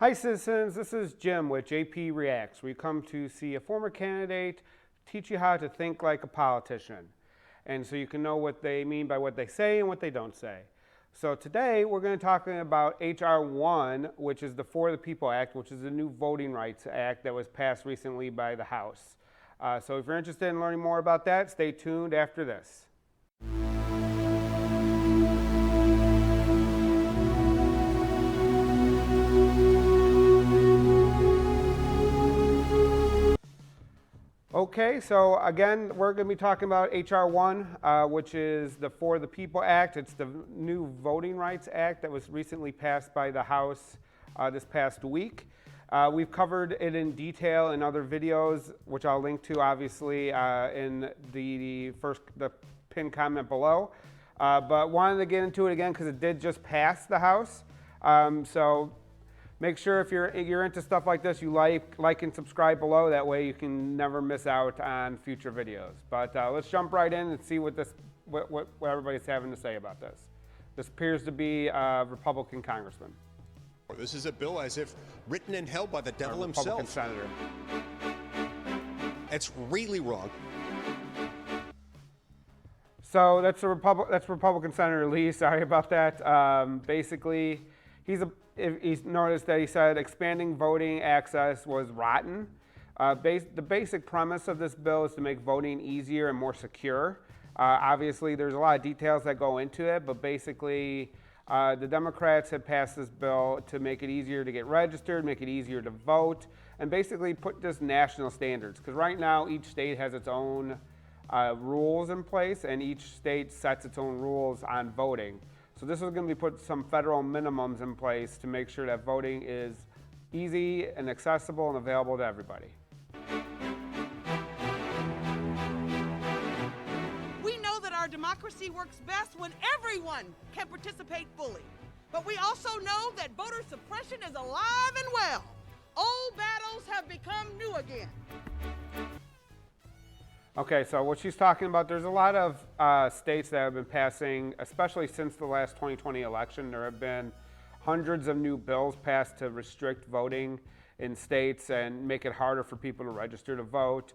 Hi citizens, this is Jim with JP Reacts. We come to see a former candidate teach you how to think like a politician. And so you can know what they mean by what they say and what they don't say. So today we're going to talk about H.R. 1, which is the For the People Act, which is a new voting rights act that was passed recently by the House. So if you're interested in learning more about that, stay tuned after this. Okay, so again, we're going to be talking about H.R. 1, which is the For the People Act. It's the new Voting Rights Act that was recently passed by the House this past week. We've covered it in detail in other videos, which I'll link to obviously in the pinned comment below. But wanted to get into it again because it did just pass the House. So make sure if you're into stuff like this, you like and subscribe below. That way you can never miss out on future videos. But let's jump right in and see what everybody's having to say about this. This appears to be a Republican congressman. This is a bill as if written and held by the devil himself. Republican senator. It's really wrong. So that's Republican Senator Lee. Sorry about that. Basically, he's noticed that he said expanding voting access was rotten. The basic premise of this bill is to make voting easier and more secure. Obviously, there's a lot of details that go into it, but basically, the Democrats have passed this bill to make it easier to get registered, make it easier to vote, and basically put just national standards. Because right now, each state has its own rules in place, and each state sets its own rules on voting. So this is going to be put some federal minimums in place to make sure that voting is easy and accessible and available to everybody. We know that our democracy works best when everyone can participate fully. But we also know that voter suppression is alive and well. Old battles have become new again. Okay, so what she's talking about, there's a lot of states that have been passing, especially since the last 2020 election, there have been hundreds of new bills passed to restrict voting in states and make it harder for people to register to vote,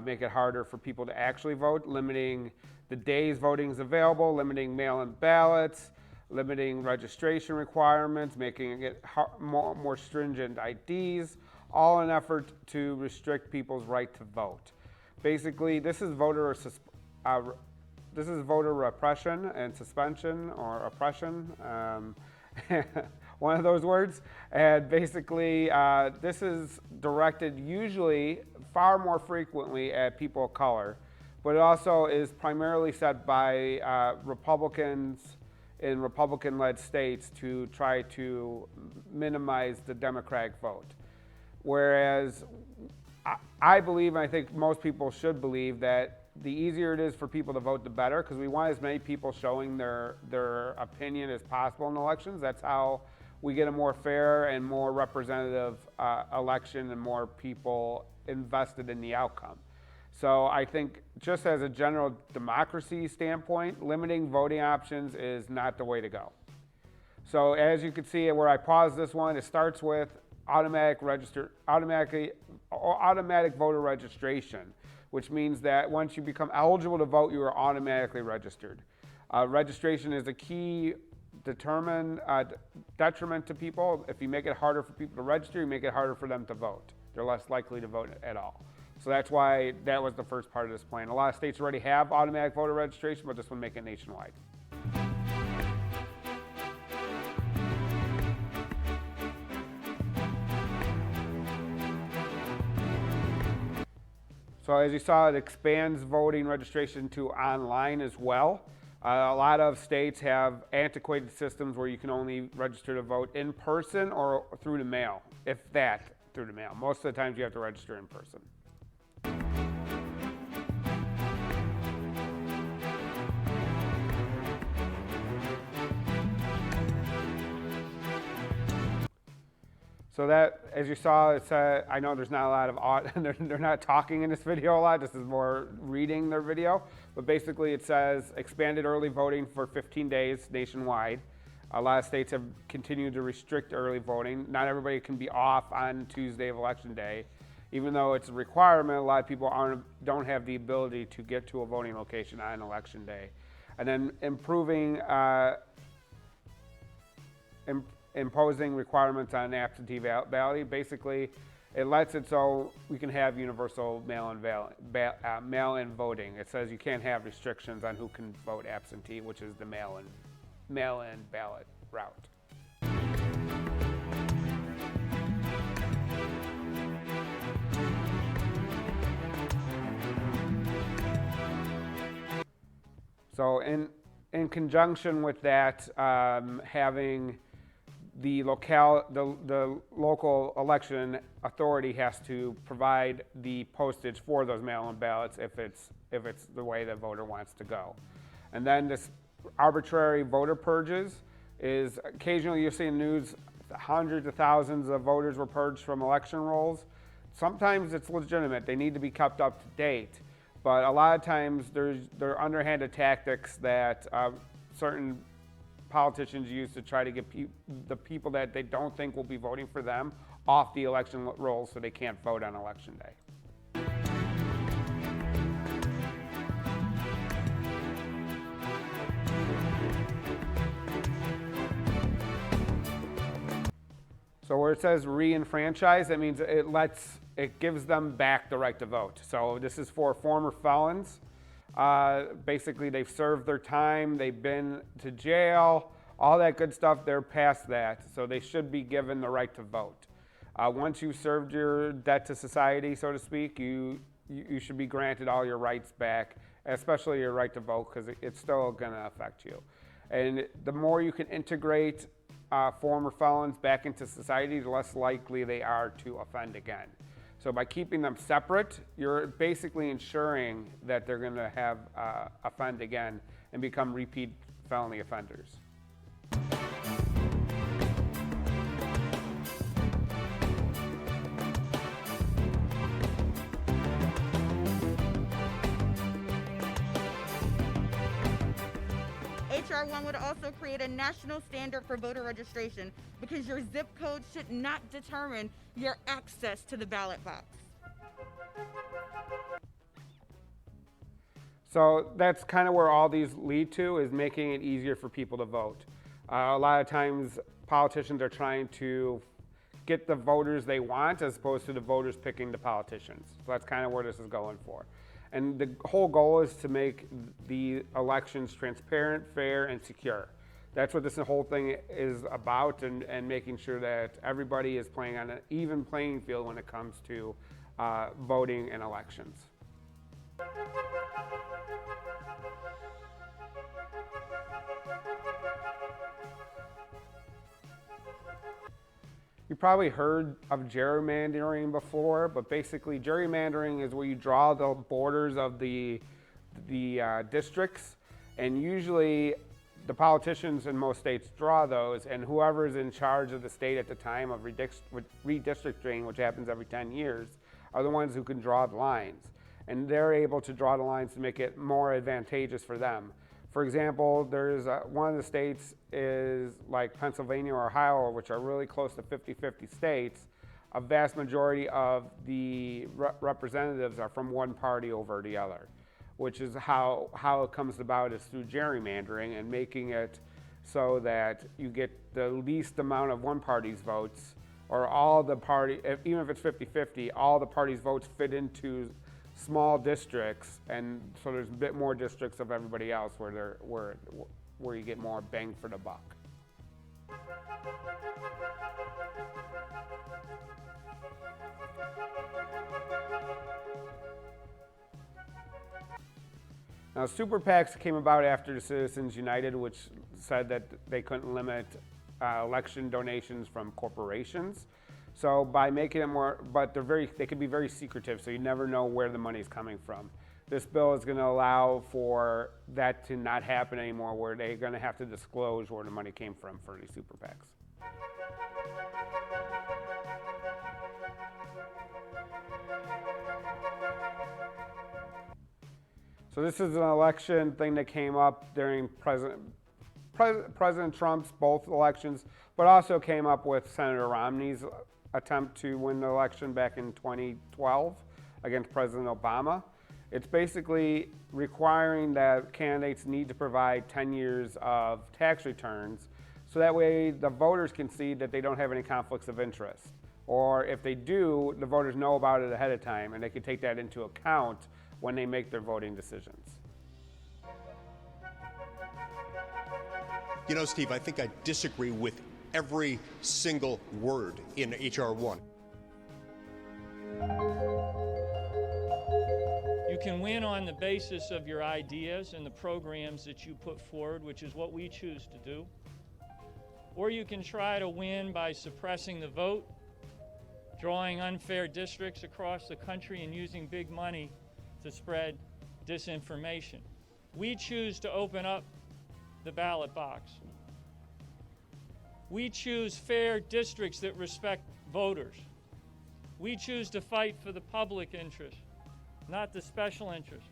make it harder for people to actually vote, limiting the days voting is available, limiting mail-in ballots, limiting registration requirements, making it more stringent IDs, all in an effort to restrict people's right to vote. Basically, this is voter repression and suspension, or oppression, one of those words. And basically, this is directed usually far more frequently at people of color, but it also is primarily set by Republicans in Republican-led states to try to minimize the Democratic vote. Whereas I believe, and I think most people should believe, that the easier it is for people to vote, the better, because we want as many people showing their opinion as possible in elections. That's how we get a more fair and more representative election and more people invested in the outcome. So I think just as a general democracy standpoint, limiting voting options is not the way to go. So as you can see where I paused this one, it starts with automatic voter registration, which means that once you become eligible to vote, you are automatically registered. Registration is a key detriment to people. If you make it harder for people to register, you make it harder for them to vote. They're less likely to vote at all. So that's why that was the first part of this plan. A lot of states already have automatic voter registration, but this would make it nationwide. So as you saw, it expands voting registration to online as well. A lot of states have antiquated systems where you can only register to vote in person or through the mail, if that, through the mail. Most of the times you have to register in person. So that, as you saw, it's I know there's not a lot of they're not talking in this video a lot. This is more reading their video. But basically, it says expanded early voting for 15 days nationwide. A lot of states have continued to restrict early voting. Not everybody can be off on Tuesday of Election Day. Even though it's a requirement, a lot of people don't have the ability to get to a voting location on Election Day. And then imposing requirements on absentee balloting. Basically, it lets it so we can have universal mail-in voting. It says you can't have restrictions on who can vote absentee, which is the mail-in ballot route. So in conjunction with that, having the local election authority has to provide the postage for those mail-in ballots if it's the way the voter wants to go. And then this arbitrary voter purges is occasionally you see in the news hundreds of thousands of voters were purged from election rolls. Sometimes it's legitimate. They need to be kept up to date. But a lot of times there are underhanded tactics that certain politicians use to try to get the people that they don't think will be voting for them off the election rolls so they can't vote on Election Day. So where it says re-enfranchise, that means it gives them back the right to vote. So this is for former felons. Basically, they've served their time, they've been to jail, all that good stuff, they're past that. So they should be given the right to vote. Once you've served your debt to society, so to speak, you should be granted all your rights back, especially your right to vote, because it's still going to affect you. And the more you can integrate former felons back into society, the less likely they are to offend again. So by keeping them separate, you're basically ensuring that they're going to have offend again and become repeat felony offenders. HR 1 would also create a national standard for voter registration because your zip code should not determine your access to the ballot box. So that's kind of where all these lead to, is making it easier for people to vote. A lot of times politicians are trying to get the voters they want as opposed to the voters picking the politicians. So that's kind of where this is going for. And the whole goal is to make the elections transparent, fair, and secure. That's what this whole thing is about, and making sure that everybody is playing on an even playing field when it comes to voting in elections. You probably heard of gerrymandering before, but basically gerrymandering is where you draw the borders of the districts, and usually the politicians in most states draw those, and whoever's in charge of the state at the time of redistricting, which happens every 10 years, are the ones who can draw the lines. And they're able to draw the lines to make it more advantageous for them. For example, there's one of the states is like Pennsylvania or Ohio, which are really close to 50-50 states. A vast majority of the representatives are from one party over the other, which is how it comes about, is through gerrymandering and making it so that you get the least amount of one party's votes, or all the party, even if it's 50-50, all the party's votes fit into small districts, and so there's a bit more districts of everybody else where you get more bang for the buck. Now, super PACs came about after Citizens United, which said that they couldn't limit election donations from corporations. So by making it more, but they can be very secretive, so you never know where the money's coming from. This bill is going to allow for that to not happen anymore, where they're going to have to disclose where the money came from for these super PACs. So this is an election thing that came up during President Trump's both elections, but also came up with Senator Romney's attempt to win the election back in 2012 against President Obama. It's basically requiring that candidates need to provide 10 years of tax returns, so that way the voters can see that they don't have any conflicts of interest. Or if they do, the voters know about it ahead of time and they can take that into account when they make their voting decisions. You know, Steve, I think I disagree with every single word in H.R. 1. You can win on the basis of your ideas and the programs that you put forward, which is what we choose to do. Or you can try to win by suppressing the vote, drawing unfair districts across the country, and using big money to spread disinformation. We choose to open up the ballot box. We choose fair districts that respect voters. We choose to fight for the public interest, not the special interest.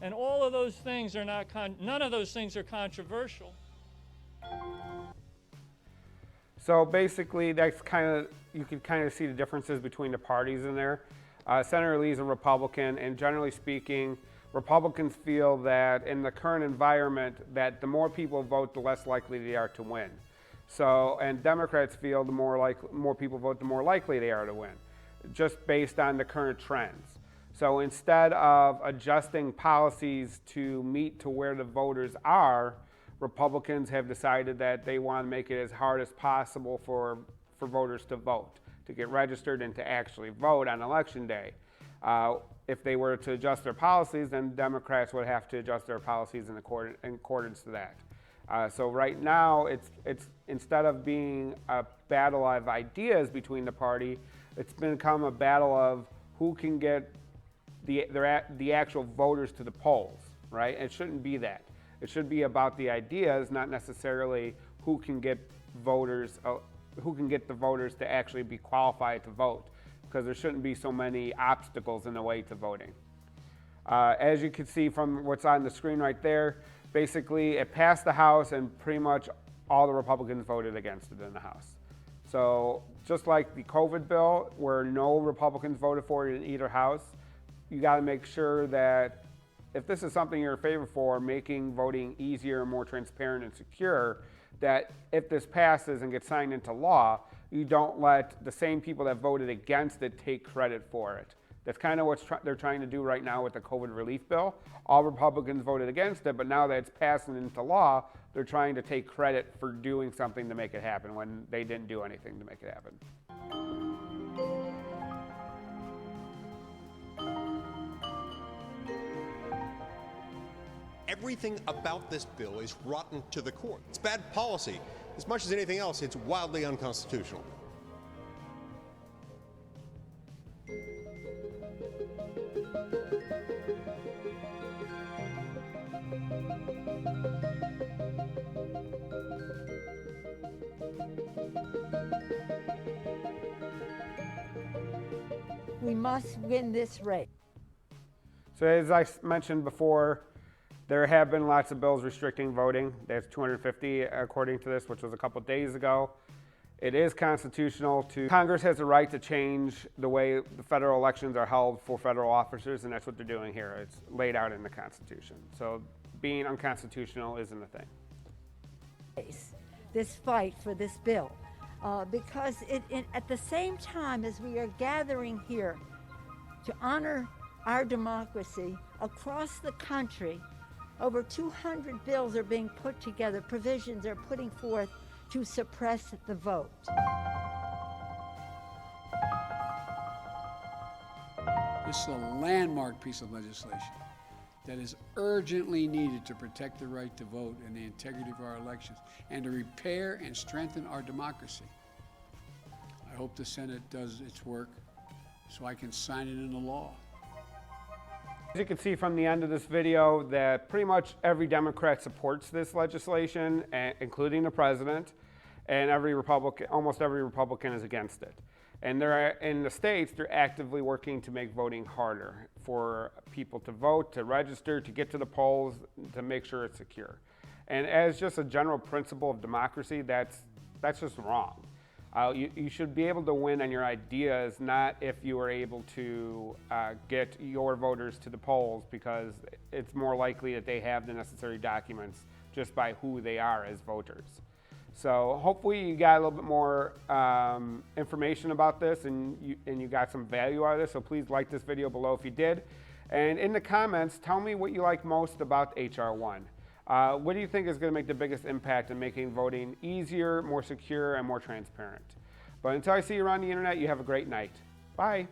And all of those things are none of those things are controversial. So basically, that's you can kind of see the differences between the parties in there. Senator Lee's a Republican, and generally speaking, Republicans feel that in the current environment, that the more people vote, the less likely they are to win. So, and Democrats feel the more people vote, the more likely they are to win, just based on the current trends. So instead of adjusting policies to meet to where the voters are, Republicans have decided that they want to make it as hard as possible for voters to vote, to get registered and to actually vote on Election Day. If they were to adjust their policies, then Democrats would have to adjust their policies in accordance to that. So right now, it's instead of being a battle of ideas between the party, it's become a battle of who can get the actual voters to the polls, right? It shouldn't be that. It should be about the ideas, not necessarily who can get the voters to actually be qualified to vote, because there shouldn't be so many obstacles in the way to voting. As you can see from what's on the screen right there, basically it passed the House and pretty much all the Republicans voted against it in the House. So just like the COVID bill, where no Republicans voted for it in either House, you got to make sure that if this is something you're in favor for, making voting easier and more transparent and secure, that if this passes and gets signed into law, you don't let the same people that voted against it take credit for it. That's kind of what they're trying to do right now with the COVID relief bill. All Republicans voted against it, but now that it's passing into law, they're trying to take credit for doing something to make it happen when they didn't do anything to make it happen. Everything about this bill is rotten to the core. It's bad policy. As much as anything else, it's wildly unconstitutional. We must win this race. So as I mentioned before, there have been lots of bills restricting voting. There's 250 according to this, which was a couple days ago. It is constitutional Congress has the right to change the way the federal elections are held for federal officers, and that's what they're doing here. It's laid out in the Constitution. So being unconstitutional isn't a thing. This fight for this bill, because at the same time as we are gathering here to honor our democracy across the country, over 200 bills are being put together, provisions are putting forth to suppress the vote. This is a landmark piece of legislation that is urgently needed to protect the right to vote and the integrity of our elections and to repair and strengthen our democracy. I hope the Senate does its work so I can sign it into law. As you can see from the end of this video, that pretty much every Democrat supports this legislation, including the president, and almost every Republican is against it. And in the states, they're actively working to make voting harder for people to vote, to register, to get to the polls, to make sure it's secure. And as just a general principle of democracy, that's just wrong. You should be able to win on your ideas, not if you are able to get your voters to the polls, because it's more likely that they have the necessary documents just by who they are as voters. So hopefully you got a little bit more information about this and you got some value out of this. So please like this video below if you did. And in the comments, tell me what you like most about HR 1. What do you think is going to make the biggest impact in making voting easier, more secure, and more transparent? But until I see you around the internet, you have a great night. Bye.